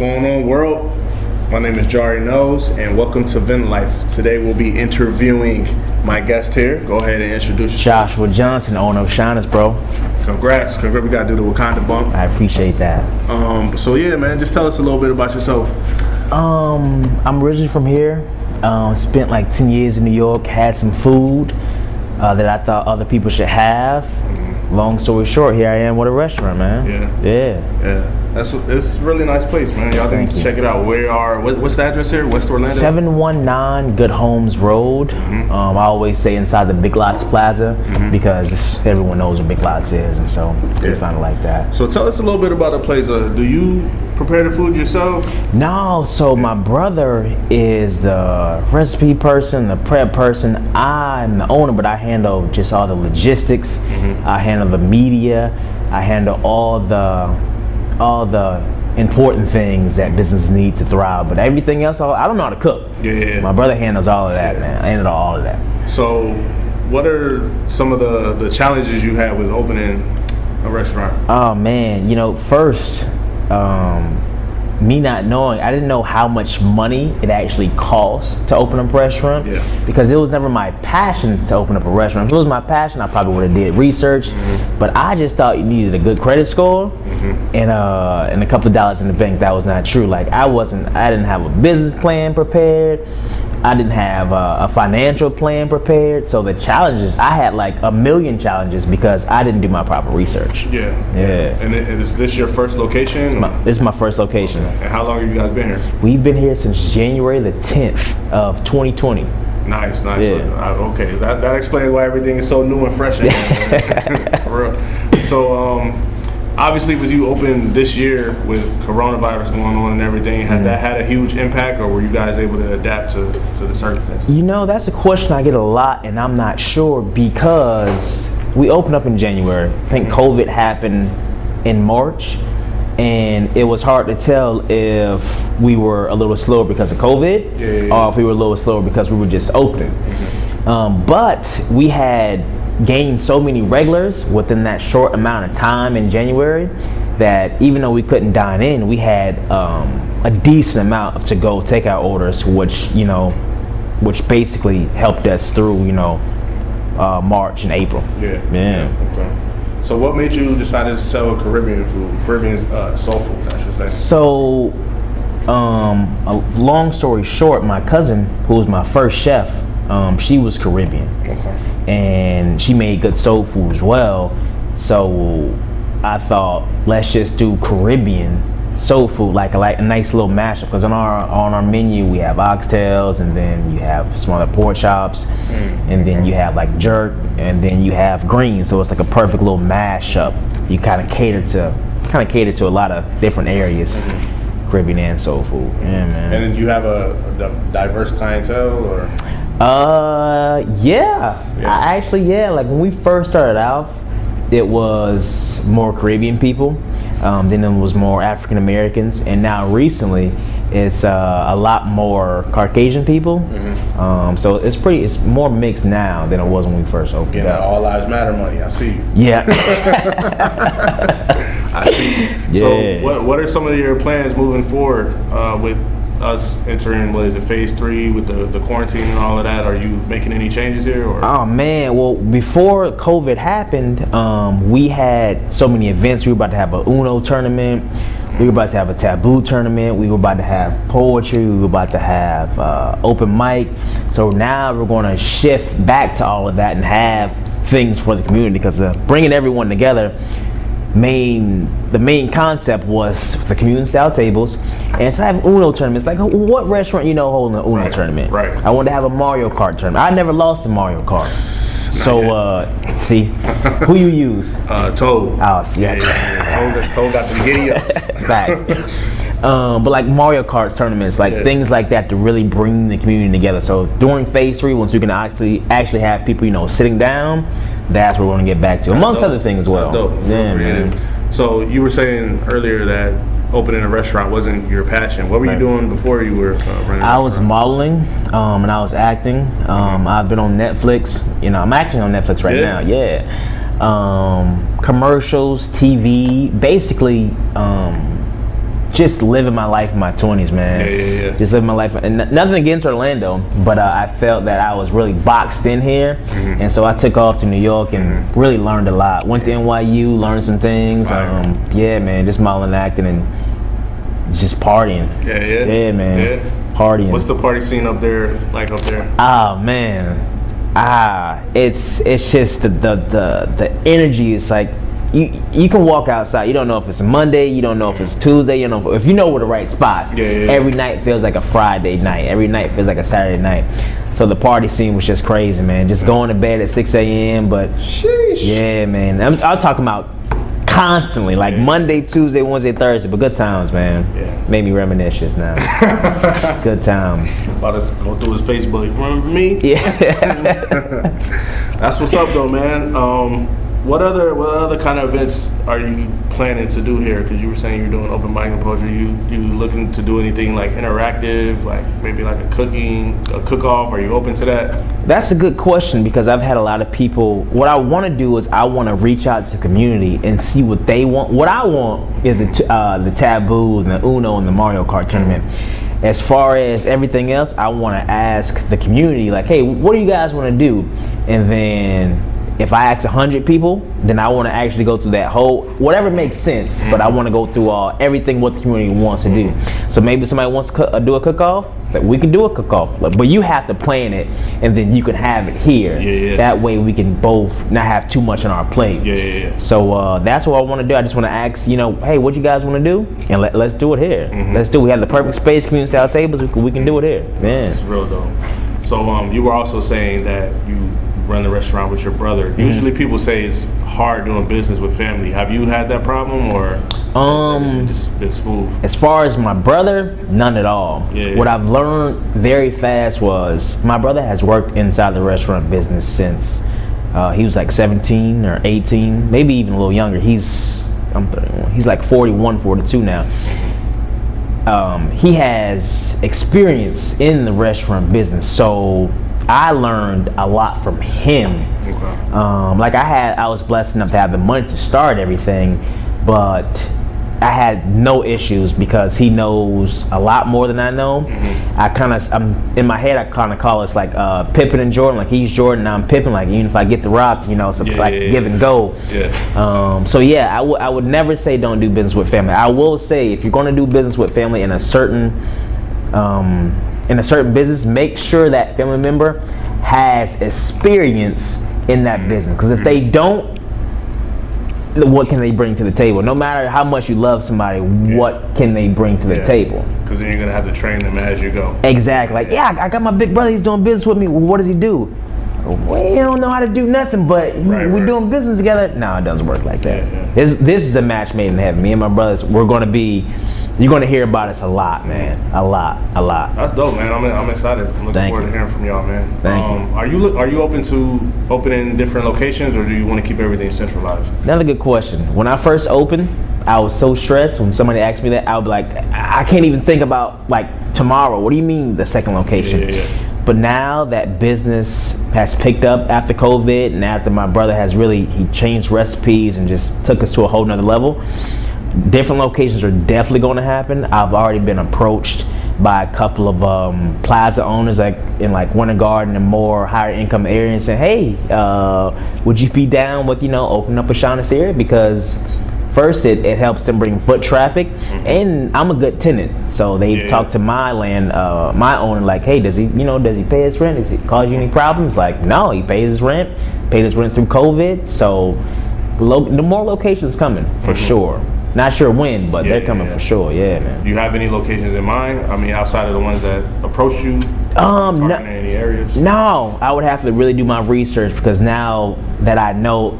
going on, world? My name is Jari Knows, and welcome to Vynn Life. Today we'll be interviewing my guest here. Go ahead and introduce yourself. Joshua Johnson, owner of Seana's, bro. Congrats. We gotta do the Wakanda bump. I appreciate that. So yeah, man, just tell us a little bit about yourself. I'm originally from here. Spent like 10 years in New York. Had some food that I thought other people should have. Long story short, here I am with a restaurant, man. Yeah. It's a really nice place, man. Y'all can check it out. What's the address here? West Orlando? 719 Good Homes Road. I always say inside the Big Lots Plaza because everyone knows what Big Lots is, and so they find it like that. So tell us a little bit about the place. Do you prepare the food yourself? No, so my brother is the recipe person, the prep person. I'm the owner, but I handle just all the logistics. I handle the media. I handle all the important things that business need to thrive. But everything else, I don't know how to cook. Yeah. My brother handles all of that, man. I handle all of that. So what are some of the challenges you had with opening a restaurant? Oh man, first, me not knowing, I didn't know how much money it actually costs to open up a restaurant. Yeah. Because it was never my passion to open up a restaurant. If it was my passion, I probably would have did research. But I just thought you needed a good credit score and a couple of dollars in the bank. That was not true. Like I didn't have a business plan prepared. I didn't have a financial plan prepared. So the challenges, I had like a million challenges because I didn't do my proper research. Yeah. And is this your first location? This is my first location. And how long have you guys been here? We've been here since January the 10th of 2020. Nice. Yeah. Okay, that explains why everything is so new and fresh. For real. So, obviously, with you open this year with coronavirus going on and everything, has that had a huge impact, or were you guys able to adapt to the circumstances? That's a question I get a lot, and I'm not sure because we opened up in January. I think COVID happened in March, and it was hard to tell if we were a little slower because of COVID or if we were a little slower because we were just opening. But we had gained so many regulars within that short amount of time in January that even though we couldn't dine in, we had a decent amount of to-go takeout orders, which basically helped us through, March and April. Yeah. Okay. So what made you decide to sell Caribbean soul food, I should say? So, a long story short, my cousin, who was my first chef, she was Caribbean. Okay. And she made good soul food as well. So I thought, let's just do Caribbean soul food, like a nice little mashup. Because on our menu we have oxtails, and then you have smaller pork chops, and then you have like jerk, and then you have greens. So it's like a perfect little mashup. You kind of cater to a lot of different areas, Caribbean and soul food. Yeah, man. And then you have a diverse clientele, or? Yeah. Like when we first started out, it was more Caribbean people. Then it was more African Americans, and now recently, it's a lot more Caucasian people. So it's more mixed now than it was when we first opened. Getting that all lives matter money. I see you. Yeah. I see you. So what are some of your plans moving forward with us entering, phase 3 with the quarantine and all of that? Are you making any changes here? Or? Oh man, well before COVID happened, we had so many events. We were about to have a Uno tournament. We were about to have a taboo tournament. We were about to have poetry. We were about to have open mic. So now we're going to shift back to all of that and have things for the community, because bringing everyone together, the main concept was the community style tables, and to have Uno tournaments. Like, what restaurant holding an Uno tournament? Right. I wanted to have a Mario Kart tournament. I never lost a Mario Kart. So see, who you use? Toad. Oh, see, Toad got the giddy ups. Facts. But like Mario Kart tournaments, things like that to really bring the community together. So during phase 3, once we can actually have people, sitting down, that's what we're going to get back to, amongst other things as well. That's dope. Yeah, man. So you were saying earlier that opening a restaurant wasn't your passion. What were you doing before you were running? I was modeling, and I was acting. I've been on Netflix. I'm acting on Netflix right now. Yeah. Commercials, TV, basically just living my life in my 20s, man. Yeah. Just living my life, and nothing against Orlando, but I felt that I was really boxed in here, and so I took off to New York and really learned a lot. Went to NYU, learned some things. Yeah, man, just modeling, acting, and just partying. Yeah, man. Yeah. Partying. What's the party scene up there like up there? Oh man, it's just the energy is like. You can walk outside. You don't know if it's a Monday. You don't know if it's Tuesday. You know if you know where the right spots. Every night feels like a Friday night. Every night feels like a Saturday night. So the party scene was just crazy, man. Just going to bed at 6 a.m. But sheesh. Yeah, man. I'm talking about constantly, like Monday, Tuesday, Wednesday, Thursday. But good times, man. Yeah. Made me reminiscent now. Good times. About to go through his Facebook. Remember me? Yeah. That's what's up, though, man. What other kind of events are you planning to do here? Because you were saying you're doing open mic and poetry. You looking to do anything like interactive, like maybe like a cook-off? Are you open to that? That's a good question because I've had a lot of people. What I want to do is I want to reach out to the community and see what they want. What I want is the Taboo and the Uno and the Mario Kart tournament. As far as everything else, I want to ask the community, like, hey, what do you guys want to do? And then if I ask 100 people, then I want to actually go through that whole, whatever makes sense, but I want to go through everything what the community wants to do. So maybe somebody wants to do a cook-off, that we can do a cook-off, but you have to plan it, and then you can have it here. That way we can both not have too much on our plate. So that's what I want to do. I just want to ask, hey, what you guys want to do? And let's do it here. Let's do it. We have the perfect space, community-style tables. We can do it here. Man. It's real, though. So you were also saying that you run the restaurant with your brother. Usually people say it's hard doing business with family. Have you had that problem, or just been smooth? As far as my brother, none at all. What I've learned very fast was my brother has worked inside the restaurant business since he was like 17 or 18, maybe even a little younger. I'm 31. He's like 41, 42 now. He has experience in the restaurant business, so I learned a lot from him. Like I was blessed enough to have the money to start everything, but I had no issues because he knows a lot more than I know. I'm in my head. I kind of call it like Pippen and Jordan. Like he's Jordan, and I'm Pippen. Like even if I get the rock, it's give and go. So yeah, I would never say don't do business with family. I will say if you're going to do business with family in a certain business, make sure that family member has experience in that business. Because if they don't, what can they bring to the table? No matter how much you love somebody, what can they bring to the table? Because then you're going to have to train them as you go. Exactly. Like, I got my big brother, he's doing business with me. Well, what does he do? Well, he don't know how to do nothing, but we're doing business together. No, it doesn't work like that. This is a match made in heaven. Me and my brothers, you're going to hear about us a lot, man. A lot. That's dope, man. I'm excited. I'm looking forward to hearing from y'all, man. Thank you. Are you open to opening different locations, or do you want to keep everything centralized? Another good question. When I first opened, I was so stressed. When somebody asked me that, I would be like, I can't even think about like tomorrow. What do you mean the second location? But now that business has picked up after COVID, and after my brother he changed recipes and just took us to a whole nother level, different locations are definitely going to happen. I've already been approached by a couple of plaza owners like in like Winter Garden and more higher income areas saying, hey, would you be down with, opening up a shop in this area? Because first, it helps them bring foot traffic, and I'm a good tenant. So they talk to my owner, like, hey, does he pay his rent? Does it cause you any problems? Like, no, he pays his rent through COVID. So the more locations coming for sure. Not sure when, but they're coming for sure. Yeah, man. Do you have any locations in mind? I mean, outside of the ones that approach you? No, any areas? No, I would have to really do my research because now that I know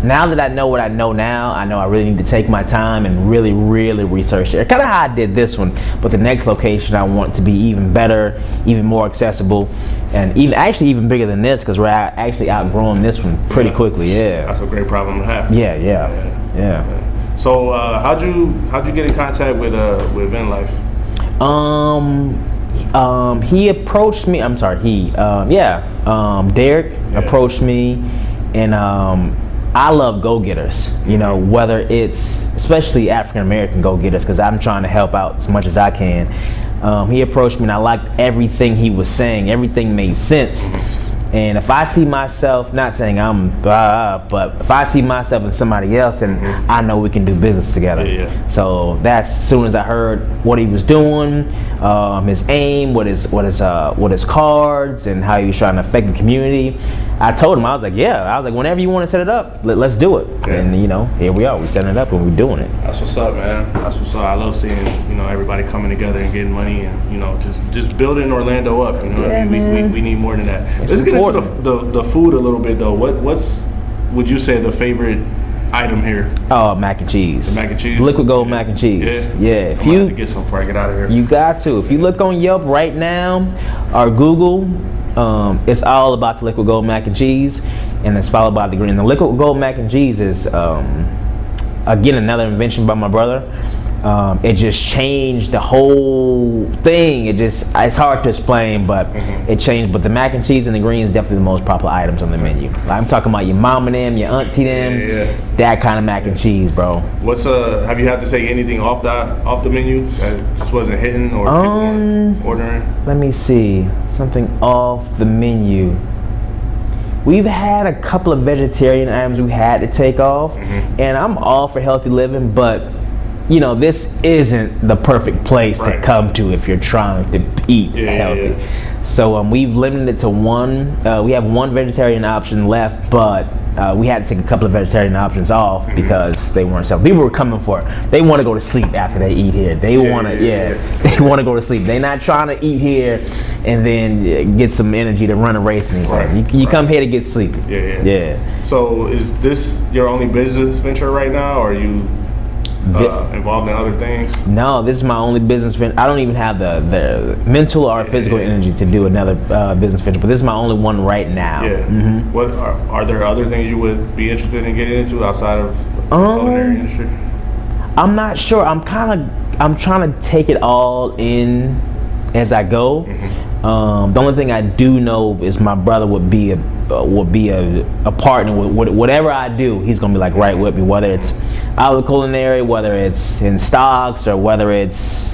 what I know now, I know I really need to take my time and really, really research it. Kind of how I did this one, but the next location I want to be even better, even more accessible, and even bigger than this because we're actually outgrowing this one pretty quickly. Yeah, that's a great problem to have. Yeah. So how'd you get in contact with Vynn Life? He approached me. I'm sorry. Derek approached me, and I love go-getters, you know, whether it's especially African American go-getters, because I'm trying to help out as much as I can. He approached me and I liked everything he was saying. Everything made sense. And if I see myself, not saying I'm but if I see myself in somebody else, and I know we can do business together. So that's as soon as I heard what he was doing, his aim, what his cards, and how he was trying to affect the community. I told him, I was like, whenever you want to set it up, let's do it. And you know, here we are, we're setting it up and we're doing it. That's what's up, man. That's what's up. I love seeing, you know, everybody coming together and getting money, and you know, just building Orlando up. You know what I mean? We need more than that. Let's get into the food a little bit though. What's would you say the favorite item here? Oh, mac and cheese. The mac and cheese. Liquid gold mac and cheese. Yeah. If you get some before I get out of here. You got to. If you look on Yelp right now or Google, it's all about the liquid gold mac and cheese, and it's followed by the green. The liquid gold mac and cheese is again another invention by my brother. It just changed the whole thing. It's hard to explain, but it changed. But the mac and cheese and the green is definitely the most popular items on the menu. Like, I'm talking about your mom and them, your auntie them, that kind of mac and cheese, bro. What's have you had to take anything off the menu that just wasn't hitting, or people weren't ordering? Let me see, something off the menu. We've had a couple of vegetarian items we had to take off, and I'm all for healthy living, but you know, this isn't the perfect place to come to if you're trying to eat healthy. So we've limited it to one. We have one vegetarian option left, but we had to take a couple of vegetarian options off because they weren't selling. People were coming for it. They want to go to sleep after they eat here. They want to, they want to go to sleep. They're not trying to eat here and then get some energy to run a race and anything. You come here to get sleepy. Yeah. So is this your only business venture right now, or are you involved in other things? No, this is my only business venture. I don't even have the mental or physical energy to do another business venture, but this is my only one right now. What are there other things you would be interested in getting into outside of the culinary industry? I'm not sure. I'm trying to take it all in as I go. The only thing I do know is my brother would be a partner with whatever I do. He's gonna be like right with me, whether it's out of the culinary, whether it's in stocks, or whether it's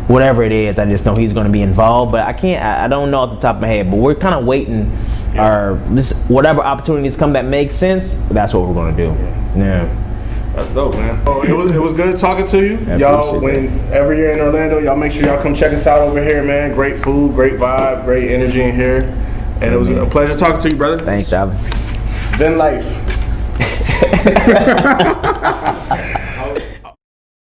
whatever it is. I just know he's gonna be involved, but I don't know off the top of my head. But we're kind of waiting, or just whatever opportunities come that make sense. That's what we're gonna do. That's dope, man. Oh, it was good talking to you. Y'all, whenever you're in Orlando, y'all make sure y'all come check us out over here, man. Great food, great vibe, great energy in here. And it was a pleasure talking to you, brother. Thanks, Javin. Vynn life.